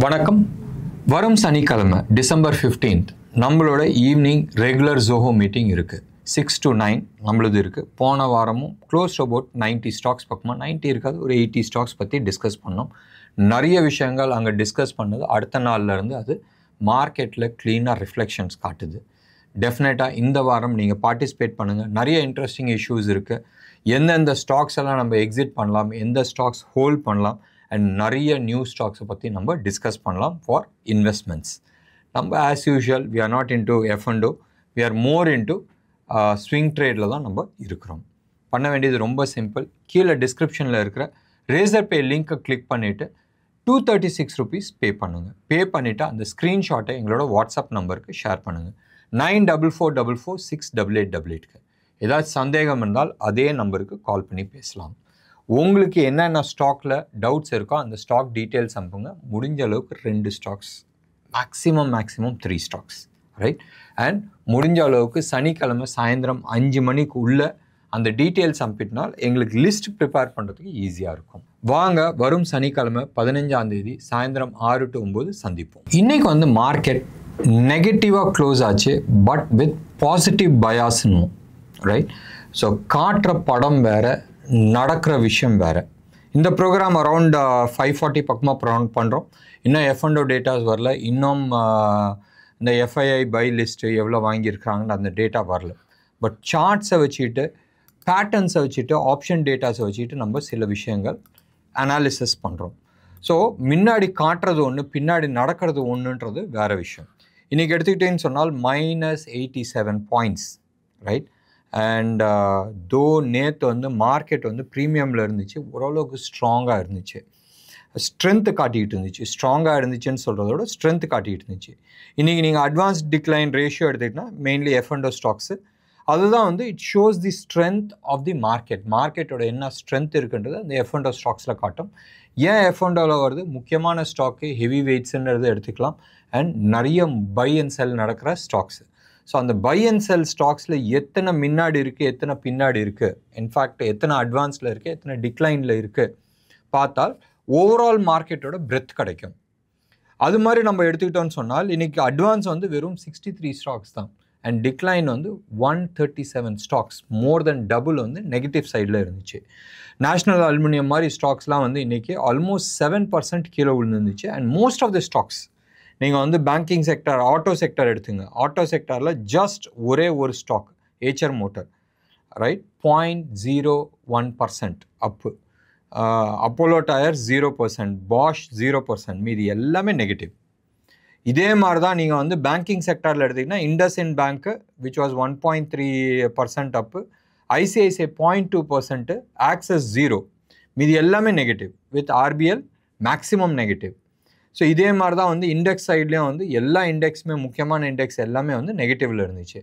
வணக்கம். வரும் சனிக்கிழமை டிசம்பர் 15th நம்மளோட ஈவினிங் ரெகுலர் ஜோஹோ மீட்டிங் இருக்குது. 6 to 9 நம்மளது இருக்குது. போன வாரமும் க்ளோஸ் அபவுட் 90 ஸ்டாக்ஸ் பக்கமாக 90 இருக்காது, ஒரு 80 ஸ்டாக்ஸ் பற்றி டிஸ்கஸ் பண்ணோம். நிறைய விஷயங்கள் அங்கே டிஸ்கஸ் பண்ணது அடுத்த நாள்லேருந்து அது மார்க்கெட்டில் க்ளீனாக ரிஃப்ளெக்ஷன்ஸ் காட்டுது. டெஃபினட்டாக இந்த வாரம் நீங்கள் பார்ட்டிசிபேட் பண்ணுங்கள். நிறைய இன்ட்ரெஸ்டிங் இஷ்யூஸ் இருக்குது. எந்தெந்த ஸ்டாக்ஸ் எல்லாம் நம்ம எக்ஸிட் பண்ணலாம், எந்த ஸ்டாக்ஸ் ஹோல்ட் பண்ணலாம், அண்ட் நிறைய நியூ ஸ்டாக்ஸை பற்றி நம்ம டிஸ்கஸ் பண்ணலாம் ஃபார் இன்வெஸ்ட்மெண்ட்ஸ். நம்ம as usual we are not into F&O, we are more into swing ட்ரேடில் தான் நம்ம இருக்கிறோம். பண்ண வேண்டியது ரொம்ப சிம்பிள். கீழே டிஸ்கிரிப்ஷனில் இருக்கிற ரேசர் பே லிங்க்கை கிளிக் பண்ணிவிட்டு 236 rupees பே பண்ணுங்கள். பே பண்ணிவிட்டு அந்த ஸ்க்ரீன்ஷாட்டை எங்களோட வாட்ஸ்அப் நம்பருக்கு ஷேர் பண்ணுங்கள். 9444468888க்கு. ஏதாச்சும் சந்தேகம் இருந்தால் அதே நம்பருக்கு கால் பண்ணி பேசலாம். உங்களுக்கு என்னென்ன ஸ்டாக்கில் டவுட்ஸ் இருக்கோ அந்த ஸ்டாக் டீட்டெயில்ஸ் அனுப்புங்க. முடிஞ்ச அளவுக்கு 2 stocks, maximum 3 stocks, right? And முடிஞ்ச அளவுக்கு சனிக்கிழமை சாயந்தரம் 5 மணிக்கு உள்ள அந்த டீட்டெயில்ஸ் அனுப்பிட்டனால் எங்களுக்கு லிஸ்ட் ப்ரிப்பேர் பண்ணுறதுக்கு ஈஸியாக இருக்கும். வாங்க, வரும் சனிக்கிழமை 15ஆம் தேதி சாயந்தரம் 6 to 9 சந்திப்போம். இன்றைக்கி வந்து மார்க்கெட் நெகட்டிவாக க்ளோஸ் ஆச்சு, பட் வித் பாசிட்டிவ் பயாஸ்னு, ரைட்? ஸோ காட்டுற படம் வேறு, நடக்கிற விஷயம் வேறு. இந்த ப்ரோக்ராம் அரவுண்ட் 5:40 பக்கமாக பண்ணுறோம். இன்னும் F&O டேட்டாஸ் வரல. இன்னும் இந்த FII பை லிஸ்ட்டு எவ்வளோ வாங்கியிருக்கிறாங்கன்னு அந்த டேட்டா வரல. பட் சார்ட்ஸை வச்சுட்டு, பேட்டர்ன்ஸை வச்சுட்டு, ஆப்ஷன் டேட்டாஸை வச்சுட்டு நம்ம சில விஷயங்கள் அனாலிசிஸ் பண்ணுறோம். ஸோ முன்னாடி காட்டுறது ஒன்று, பின்னாடி நடக்கிறது ஒன்றுன்றது வேறு விஷயம். இன்றைக்கி எடுத்துக்கிட்டேன்னு சொன்னால் -87 பாயிண்ட்ஸ், ரைட்? அண்ட் தோ நேற்று வந்து மார்க்கெட் வந்து ப்ரீமியமில் இருந்துச்சு, ஓரளவுக்கு ஸ்ட்ராங்காக இருந்துச்சு, ஸ்ட்ரென்த்து காட்டிகிட்டு இருந்துச்சு. ஸ்ட்ராங்காக இருந்துச்சுன்னு சொல்கிறதோட ஸ்ட்ரென்த்து காட்டிகிட்டு இருந்துச்சு. இன்றைக்கி நீங்கள் அட்வான்ஸ் டிக்ளைன் ரேஷியோ எடுத்துக்கிட்டால் மெயின்லி F&O ஸ்டாக்ஸு, அதுதான் வந்து it shows the strength of the மார்க்கெட்டோட என்ன ஸ்ட்ரென்த் இருக்குன்றது அந்த F&O ஸ்டாக்ஸில் காட்டும். ஏன் F&Oவில் வருது? முக்கியமான ஸ்டாக்கு ஹெவி வெயிட்ஸுன்றது எடுத்துக்கலாம். அண்ட் நிறைய பை அண்ட் செல் நடக்கிற ஸ்டாக்ஸு. ஸோ அந்த பை அண்ட் செல் ஸ்டாக்ஸில் எத்தனை முன்னாடி இருக்குது, எத்தனை பின்னாடி இருக்குது, இன்ஃபேக்ட் எத்தனை அட்வான்ஸில் இருக்குது, எத்தனை டிக்ளைனில் இருக்குது பார்த்தால் ஓவரால் மார்க்கெட்டோட பிரெத் கிடைக்கும். அது மாதிரி நம்ம எடுத்துக்கிட்டோன்னு சொன்னால் இன்றைக்கி அட்வான்ஸ் வந்து வெறும் 63 ஸ்டாக்ஸ் தான், அண்ட் டிக்ளைன் வந்து 137 ஸ்டாக்ஸ், மோர் தென் டபுள் வந்து நெகட்டிவ் சைடில் இருந்துச்சு. நேஷ்னல் அலுமினியம் மாதிரி ஸ்டாக்ஸ்லாம் வந்து இன்றைக்கி ஆல்மோஸ்ட் 7% கீழே விழுந்துருந்துச்சு. And most of the stocks, நீங்கள் வந்து பேங்கிங் செக்டர், ஆட்டோ செக்டர் எடுத்துங்க. ஆட்டோ செக்டரில் ஜஸ்ட் ஒரே ஒரு stock Eicher motor, right, 0.01% up. Apollo tyre 0%, Bosch 0%, மீதி எல்லாமே நெகட்டிவ். இதே மாதிரி தான் நீங்கள் வந்து பேங்கிங் செக்டரில் எடுத்திங்கன்னா இண்டஸ்இண்ட் பேங்க்கு which was 1.3% up, ICICI 0.2%, Axis 0, மீதி எல்லாமே negative, with RBL maximum negative. So இதே மாதிரி தான் வந்து இண்டெக்ஸ் சைட்லேயும் வந்து எல்லா இண்டெக்ஸுமே, முக்கியமான இண்டெக்ஸ் எல்லாமே வந்து நெகட்டிவில் இருந்துச்சு.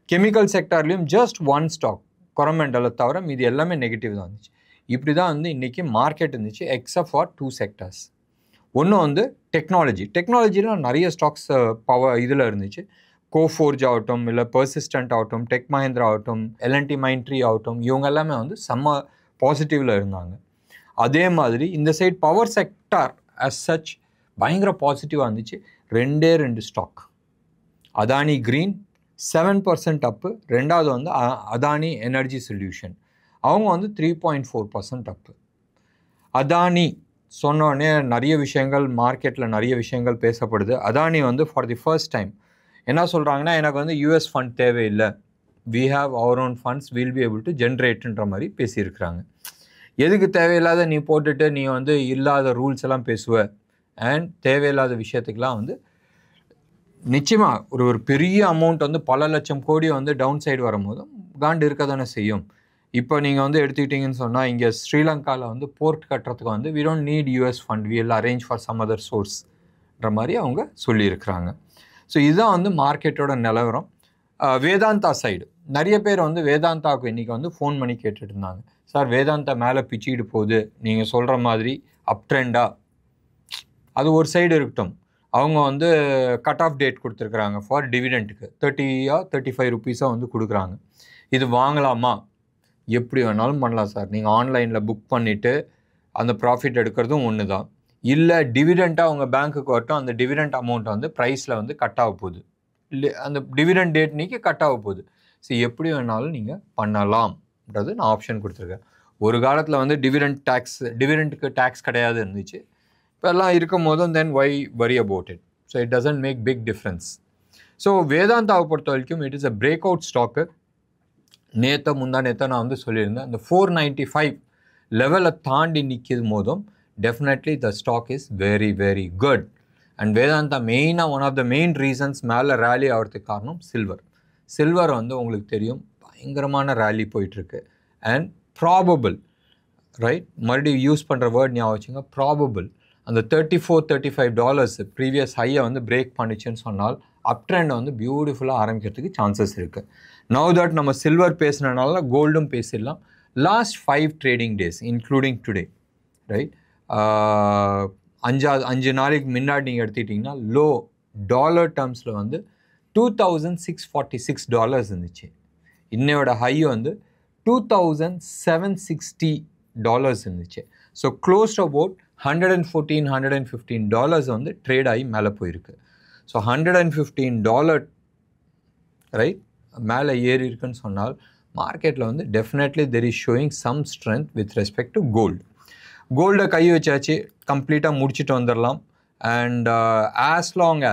கெமிக்கல் செக்டார்லேயும் ஜஸ்ட் 1 ஸ்டாக் கொரமெண்டலை தவிர மீதி எல்லாமே நெகட்டிவ் தான் இருந்துச்சு. இப்படி தான் வந்து இன்றைக்கி மார்க்கெட் இருந்துச்சு, எக்ஸப்ட் ஃபார் 2 செக்டர்ஸ். ஒன்று வந்து டெக்னாலஜியில் நிறைய ஸ்டாக்ஸ் இதில் இருந்துச்சு. கோஃபோர்ஜ் ஆகட்டும், இல்லை பர்சிஸ்டன்ட் ஆகட்டும், டெக் மஹிந்திரா ஆகட்டும், L&T மைண்ட்ரி ஆகட்டும், இவங்க எல்லாமே வந்து செம்ம பாசிட்டிவில் இருந்தாங்க. அதே மாதிரி இந்த side power sector as such பயங்கர பாசிட்டிவாக இருந்துச்சு. 2 ஸ்டாக், அதானி கிரீன் 7% அப்பு, ரெண்டாவது வந்து அதானி எனர்ஜி சொல்யூஷன், அவங்க வந்து 3.4% அப்பு. அதானி சொன்னோடனே நிறைய விஷயங்கள் மார்க்கெட்டில் நிறைய விஷயங்கள் பேசப்படுது. அதானி வந்து ஃபார் தி ஃபர்ஸ்ட் டைம் என்ன சொல்கிறாங்கன்னா, எனக்கு வந்து US ஃபண்ட் தேவையில்லை, we have our own funds, will be able to ஜென்ரேட்டுன்ற மாதிரி பேசியிருக்கிறாங்க. எதுக்கு தேவையில்லாத நீ போட்டுட்டு நீ வந்து இல்லாத ரூல்ஸ் எல்லாம் பேசுவ, அண்ட் தேவையில்லாத விஷயத்துக்கெலாம் வந்து நிச்சயமாக ஒரு பெரிய அமௌண்ட் வந்து பல லட்சம் கோடி வந்து டவுன் சைடு வரும்போதும் காண்டு இருக்க தானே செய்யும். இப்போ நீங்கள் வந்து எடுத்துக்கிட்டிங்கன்னு சொன்னால் இங்கே ஸ்ரீலங்காவில் வந்து போர்ட் கட்டுறதுக்கு வந்து we don't need US fund, we will arrange for some other சோர்ஸ்ன்ற மாதிரி அவங்க சொல்லியிருக்கிறாங்க. ஸோ இதுதான் வந்து மார்க்கெட்டோட நிலவரம். வேதாந்தா சைடு நிறைய பேர் வந்து வேதாந்தாவுக்கு இன்றைக்கி வந்து ஃபோன் பண்ணி கேட்டுட்டு இருந்தாங்க, சார் வேதாந்தா மேலே பிச்சுக்கிட்டு போகுது, நீங்கள் சொல்கிற மாதிரி அப் ட்ரெண்டாக, அது ஒரு சைடு இருக்கட்டும். அவங்க வந்து கட் ஆஃப் டேட் கொடுத்துருக்குறாங்க ஃபார் டிவிடெண்ட்டுக்கு 35 ரூபீஸாக வந்து கொடுக்குறாங்க. இது வாங்கலாமா? எப்படி வேணாலும் பண்ணலாம் சார். நீங்கள் ஆன்லைனில் புக் பண்ணிவிட்டு அந்த ப்ராஃபிட் எடுக்கிறதும் ஒன்று தான். இல்லை டிவிடெண்ட்டாக உங்கள் பேங்க்குக்கு வரட்டும், அந்த டிவிடெண்ட் அமௌண்ட் வந்து ப்ரைஸில் வந்து கட் ஆக போகுது, இல்லை அந்த டிவிடெண்ட் டேட் நீக்கி கட் ஆக போகுது. ஸோ எப்படி வேணாலும் நீங்கள் பண்ணலாம்ன்றது நான் ஆப்ஷன் கொடுத்துருக்கேன். ஒரு காலத்தில் வந்து டிவிடெண்ட்டுக்கு டேக்ஸ் கிடையாது இருந்துச்சு. இப்போ எல்லாம் இருக்கும் போதும் then why worry about it. So it doesn't make big difference. So வேதாந்தாவை பொறுத்த வரைக்கும் it is a break out stock. முந்தா நேற்று நான் வந்து சொல்லியிருந்தேன், அந்த 495 லெவலை தாண்டி நிற்கும் போதும் definitely the stock is very very good. And Vedanta மெயினாக one of the main reasons மேலே ரேலி ஆகிறதுக்கு காரணம் சில்வர் வந்து உங்களுக்கு தெரியும் பயங்கரமான ரேலி போயிட்டுருக்கு. அண்ட் ப்ராபபிள், ரைட், மறுபடியும் யூஸ் பண்ணுற வேர்ட் ஞாபகம் வச்சுங்க, ப்ராபபிள் அந்த $34-35 ப்ரீவியஸ் ஹையை வந்து பிரேக் பண்ணிச்சுன்னு சொன்னால் அப் ட்ரெண்டை வந்து பியூட்டிஃபுல்லாக ஆரம்பிக்கிறதுக்கு சான்சஸ் இருக்குது. நவ் தட் நம்ம சில்வர் பேசுனதுனால கோல்டும் பேசிடலாம். Last 5 trading days including today, right, 5 நாளைக்கு முன்னாடி நீங்கள் எடுத்துக்கிட்டிங்கன்னா லோ டாலர் டேர்ம்ஸில் வந்து $2,646 இருந்துச்சு. இன்னையோட ஹை வந்து $2,760 இருந்துச்சு. ஸோ க்ளோஸ்ட் அபவுட் $114-115 வந்து ட்ரேட் ஆகி மேலே போயிருக்கு. ஸோ $115 ரைட் மேலே ஏறி இருக்குன்னு சொன்னால் மார்க்கெட்டில் வந்து definitely there is showing some strength with respect to கோல்டை கை வச்சாச்சு, கம்ப்ளீட்டாக முடிச்சுட்டு வந்துடலாம். And as long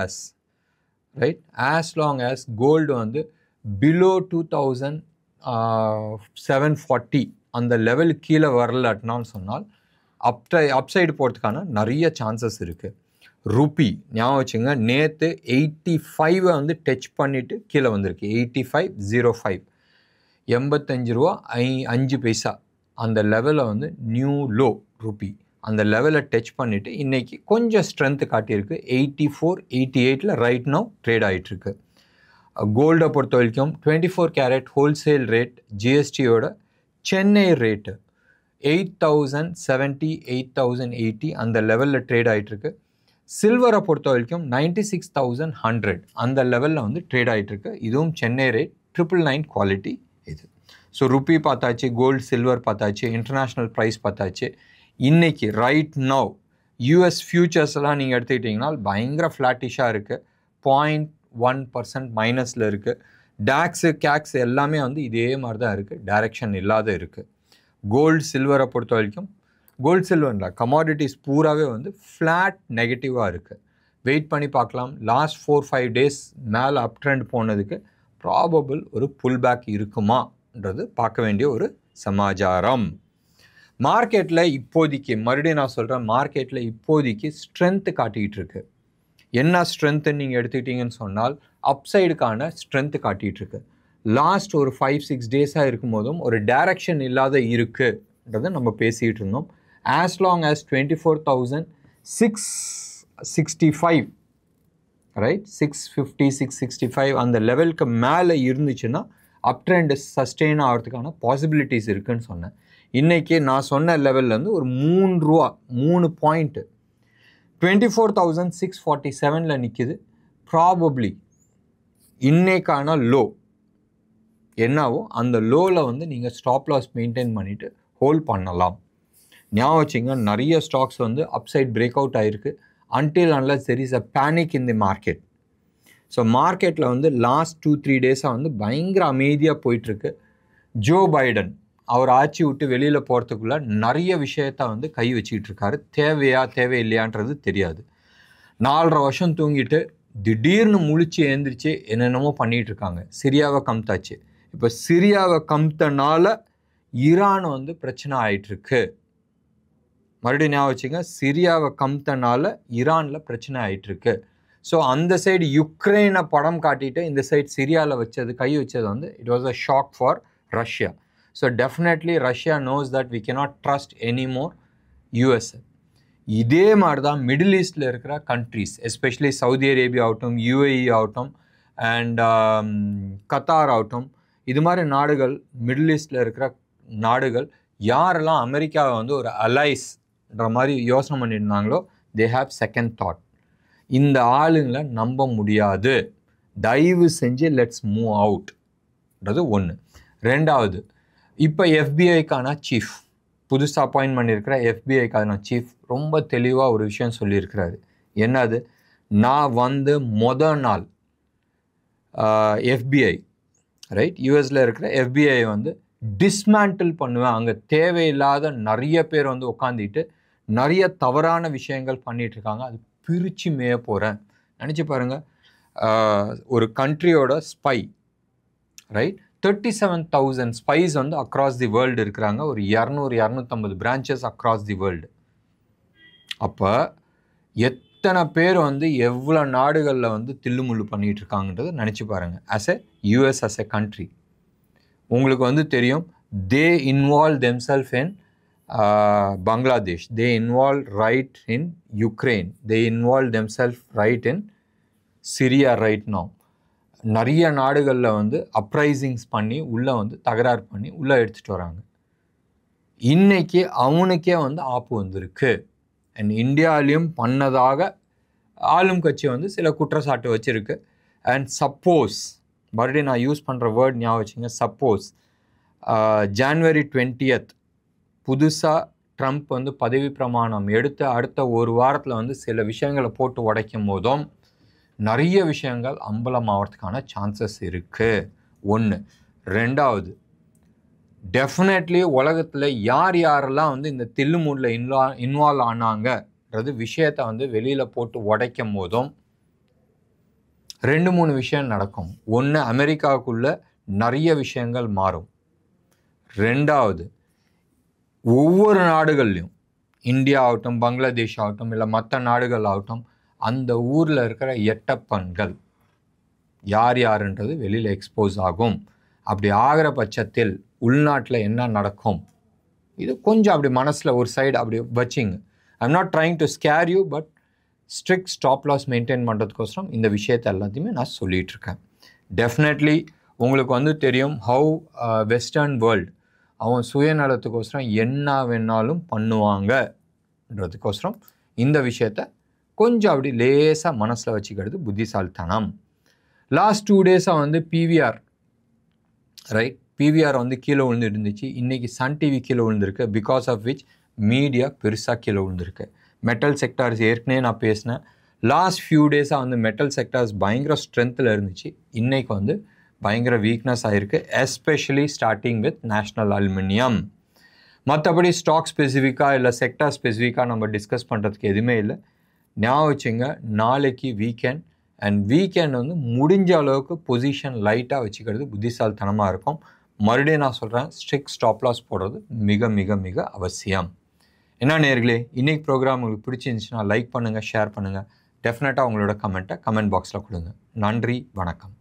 as gold வந்து பிலோ 2,740 அந்த லெவலுக்கு கீழே வரலாட்டினான்னு சொன்னால் அப்சைடு போகிறதுக்கான நிறைய சான்சஸ் இருக்குது. ருப்பி ஞாபகம் வச்சுங்க, நேற்று 85 வந்து டச் பண்ணிவிட்டு கீழே வந்திருக்கு. 85.05 $85.05 அந்த லெவலில் வந்து நியூ லோ ருப்பி அந்த லெவலை டச் பண்ணிவிட்டு இன்றைக்கி கொஞ்சம் ஸ்ட்ரென்த்து காட்டியிருக்கு. 84-88 ரைட் நவ் ட்ரேட் ஆகிட்டுருக்கு. கோல்டை பொறுத்த வரைக்கும் 24 கேரட் ஹோல்சேல் ரேட் ஜிஎஸ்டியோட சென்னை ரேட்டு 8,070 8,080 அந்த லெவலில் ட்ரேட் ஆகிட்டுருக்கு. சில்வரை பொறுத்த வரைக்கும் 96,100 அந்த லெவலில் வந்து ட்ரேட் ஆகிட்டுருக்கு. இதுவும் சென்னை ரேட் 999 குவாலிட்டி இது. ஸோ ருப்பி பார்த்தாச்சு, கோல்டு சில்வர் பார்த்தாச்சு, இன்டர்நேஷ்னல் ப்ரைஸ் பார்த்தாச்சு. இன்றைக்கி ரைட் நவ் யூஎஸ் ஃபியூச்சர்ஸ்லாம் நீங்கள் எடுத்துக்கிட்டிங்கன்னா பயங்கர ஃப்ளாட்டிஷாக இருக்குது. 0.1% மைனஸில் இருக்குது. டாக்ஸு கேக்ஸ் எல்லாமே வந்து இதே மாதிரி தான் இருக்குது, டைரெக்ஷன் இல்லாத இருக்குது. கோல்டு சில்வரை பொறுத்த வரைக்கும் கோல்டு சில்வரில் கமாடிட்டிஸ் பூராவே வந்து ஃப்ளாட் நெகட்டிவாக இருக்குது. வெயிட் பண்ணி பார்க்கலாம். லாஸ்ட் 4-5 டேஸ் மேலே அப் ட்ரெண்ட் போனதுக்கு ப்ராபபிள் ஒரு புல் பேக் இருக்குமான்றது பார்க்க வேண்டிய ஒரு சமாச்சாரம். மார்க்கெட்டில் இப்போதைக்கு மறுபடியும் நான் சொல்கிறேன், மார்க்கெட்டில் இப்போதைக்கு ஸ்ட்ரென்த்து காட்டிகிட்டு இருக்கு. என்ன ஸ்ட்ரென்த்துன்னு நீங்கள் எடுத்துக்கிட்டிங்கன்னு சொன்னால் அப்சைடுக்கான ஸ்ட்ரென்த்து காட்டிகிட்ருக்கு. லாஸ்ட் ஒரு 5-6 டேஸாக இருக்கும்போதும் ஒரு டைரக்ஷன் இல்லாத இருக்குன்றதை நம்ம பேசிகிட்டு இருந்தோம். ஆஸ் லாங் ஆஸ் 24,665 ரைட் 650-665 அந்த லெவலுக்கு மேலே இருந்துச்சுன்னா அப் ட்ரெண்ட் சஸ்டெயின் ஆகிறதுக்கான பாசிபிலிட்டிஸ் இருக்குதுன்னு சொன்னேன். இன்றைக்கி நான் சொன்ன லெவல்லேருந்து ஒரு $3 பாயிண்ட்டு 24,647 நிற்கிது. ப்ராபப்ளி இன்னைக்கான லோ என்னவோ அந்த லோவில் வந்து நீங்கள் ஸ்டாப் லாஸ் மெயின்டைன் பண்ணிவிட்டு ஹோல்ட் பண்ணலாம். ஞாபகம் வச்சிங்க, நிறைய ஸ்டாக்ஸ் வந்து அப்சைட் பிரேக் அவுட் ஆகிருக்கு. until unless there is a panic in the market. So மார்க்கெட்டில் வந்து லாஸ்ட் 2-3 டேஸாக வந்து பயங்கர அமைதியாக போயிட்டுருக்கு. ஜோ பைடன் அவர் ஆட்சி விட்டு வெளியில் போகிறதுக்குள்ளே நிறைய விஷயத்த வந்து கை வச்சிக்கிட்டு இருக்காரு. தேவையில்லையான்றது தெரியாது. 4.5 வருஷம் தூங்கிட்டு திடீர்னு முழிச்சு எழுந்திரிச்சு என்னென்னமோ பண்ணிகிட்டு இருக்காங்க. சிரியாவை கம்த்தாச்சு. இப்போ சிரியாவை கம்த்தனால ஈரான் வந்து பிரச்சனை ஆகிட்டுருக்கு. மறுபடியும் ஞாபகம் வச்சுங்க, சிரியாவை கம்த்தனால ஈரானில் பிரச்சனை ஆகிட்டுருக்கு. ஸோ அந்த சைடு யுக்ரைனை படம் காட்டிட்டு இந்த சைடு சிரியாவில் கை வச்சது வந்து it was a shock for Russia. So definitely Russia knows that we cannot trust anymore USA. இதே மாதிரி தான் மிடில் ஈஸ்டில் இருக்கிற கண்ட்ரீஸ், எஸ்பெஷலி சவுதி அரேபியா ஆகட்டும், யூஏஇ ஆகட்டும் அண்ட் கத்தார் ஆகட்டும், இது மாதிரி நாடுகள், மிடில் ஈஸ்டில் இருக்கிற நாடுகள் யாரெல்லாம் அமெரிக்காவை வந்து ஒரு அலைஸ்ன்ற மாதிரி யோசனை பண்ணியிருந்தாங்களோ தே ஹாவ் செகண்ட் தாட். இந்த ஆளுங்களை நம்ப முடியாது, தயவு செஞ்சு லெட்ஸ் மூவ் அவுட்ன்றது ஒன்று. ரெண்டாவது, இப்போ எஃபிஐக்கான சீஃப் புதுசாக அப்பாயின்ட் பண்ணியிருக்கிற எஃபிஐக்கான சீஃப் ரொம்ப தெளிவாக ஒரு விஷயம் சொல்லியிருக்கிறாரு. என்னது, நான் வந்து நாள் எஃபிஐ ரைட் யூஎஸில் இருக்கிற எஃபிஐ வந்து டிஸ்மேண்டில் பண்ணுவேன். அங்கே தேவையில்லாத நிறைய பேர் வந்து உட்காந்துட்டு நிறைய தவறான விஷயங்கள் பண்ணிகிட்ருக்காங்க, அது பிரித்து மேய போகிறேன். நினச்சி பாருங்கள், ஒரு கண்ட்ரியோட ஸ்பை ரைட் 37,000 ஸ்பைஸ் வந்து அக்ராஸ் தி வேர்ல்டு இருக்கிறாங்க. ஒரு 200-250 பிரான்ச்சஸ் அக்ராஸ் தி வேர்ல்டு. அப்போ எத்தனை பேர் வந்து எவ்வளோ நாடுகளில் வந்து தில்லுமுள்ளு பண்ணிகிட்டு இருக்காங்கன்றதை நினச்சி பாருங்கள். As a US as a country உங்களுக்கு வந்து தெரியும், தே இன்வால்வ் தெம்செல்ஃப் இன் பங்களாதேஷ், தே இன்வால்வ் ரைட் இன் யுக்ரைன், தே இன்வால்வ் தெம்செல்ஃப் ரைட் இன் சிரியா ரைட் நவ். நிறைய நாடுகளில் வந்து அப்ரைசிங்ஸ் பண்ணி உள்ளே வந்து தகராறு பண்ணி உள்ளே எடுத்துகிட்டு வராங்க. இன்றைக்கி அவனுக்கே வந்து ஆப்பு வந்திருக்கு. அண்ட் இந்தியாவிலையும் பண்ணதாக ஆளும் கட்சி வந்து சில குற்றச்சாட்டு வச்சுருக்கு. அண்ட் சப்போஸ், மறுபடியும் நான் யூஸ் பண்ணுற வேர்ட் ஞாபகம் வச்சுங்க, சப்போஸ் January 20th புதுசாக ட்ரம்ப் வந்து பதவி பிரமாணம் எடுத்து அடுத்த ஒரு வாரத்தில் வந்து சில விஷயங்களை போட்டு உடைக்கும் போதும் நிறைய விஷயங்கள் அம்பலமாகிறதுக்கான சான்சஸ் இருக்குது. ஒன்று. ரெண்டாவது, டெஃபினெட்லி உலகத்தில் யார் யாரெல்லாம் வந்து இந்த தில்லுமுல்ல இன்வால்வ் ஆனாங்கன்றது விஷயத்தை வந்து வெளியில் போட்டு உடைக்கும் போதும் 2-3 விஷயம் நடக்கும். ஒன்று, அமெரிக்காவுக்குள்ளே நிறைய விஷயங்கள் மாறும். ரெண்டாவது, ஒவ்வொரு நாடுகள்லையும், இந்தியா ஆகட்டும், பங்களாதேஷ் ஆகட்டும், இல்லை மற்ற நாடுகள் ஆகட்டும், அந்த ஊரில் இருக்கிற எட்டப்பன்கள் யார் யாருன்றது வெளியில் எக்ஸ்போஸ் ஆகும். அப்படி ஆகிற பட்சத்தில் உள்நாட்டில் என்ன நடக்கும், இது கொஞ்சம் அப்படி மனசில் ஒரு சைடு அப்படி வச்சிங்க. I'm not trying to scare you, but strict stop loss maintain பண்ணுறதுக்கோசரம் இந்த விஷயத்தை எல்லாத்தையுமே நான் சொல்லிகிட்ருக்கேன். டெஃபினெட்லி உங்களுக்கு வந்து தெரியும் ஹவு வெஸ்டர்ன் வேர்ல்டு அவன் சுயநலத்துக்கோசரம் என்ன வேணாலும் பண்ணுவாங்கன்றதுக்கோசரம் இந்த விஷயத்தை கொஞ்சம் அப்படி லேசாக மனசில் வச்சுக்கிறது புத்திசாலித்தனம். லாஸ்ட் 2 டேஸாக வந்து பிவிஆர் ரைட், பிவிஆர் வந்து கீழே விழுந்து இருந்துச்சு. இன்றைக்கி சன் டிவி கீழே விழுந்திருக்கு. பிகாஸ் ஆஃப் விச் மீடியா பெருசாக கீழே விழுந்திருக்கு. மெட்டல் செக்டார்ஸ் ஏற்கனவே நான் பேசினேன். லாஸ்ட் ஃபியூ டேஸாக வந்து மெட்டல் செக்டார்ஸ் பயங்கர ஸ்ட்ரென்த்தில் இருந்துச்சு. இன்றைக்கி வந்து பயங்கர வீக்னஸ் ஆகிருக்கு, especially starting with national aluminium. மற்றபடி ஸ்டாக் ஸ்பெசிஃபிக்காக இல்லை செக்டார் ஸ்பெசிஃபிக்காக நம்ம டிஸ்கஸ் பண்ணுறதுக்கு எதுவுமே இல்லை. ஞாபகம் வச்சுங்க, நாளைக்கு வீக்கெண்ட். அண்ட் வீக்கெண்ட் வந்து முடிஞ்ச அளவுக்கு பொசிஷன் லைட்டாக வச்சுக்கிறது புத்திசாலித்தனமாக இருக்கும். மறுபடியும் நான் சொல்கிறேன், ஸ்ட்ரிக்ட் ஸ்டாப் லாஸ் போடுறது மிக மிக மிக அவசியம். என்ன நேயர்களே, இன்றைக்கி ப்ரோக்ராம் உங்களுக்கு பிடிச்சிருந்துச்சுன்னா லைக் பண்ணுங்கள், ஷேர் பண்ணுங்கள். டெஃபினட்டாக உங்களோட கமெண்ட்டை கமெண்ட் பாக்ஸில் கொடுங்க. நன்றி, வணக்கம்.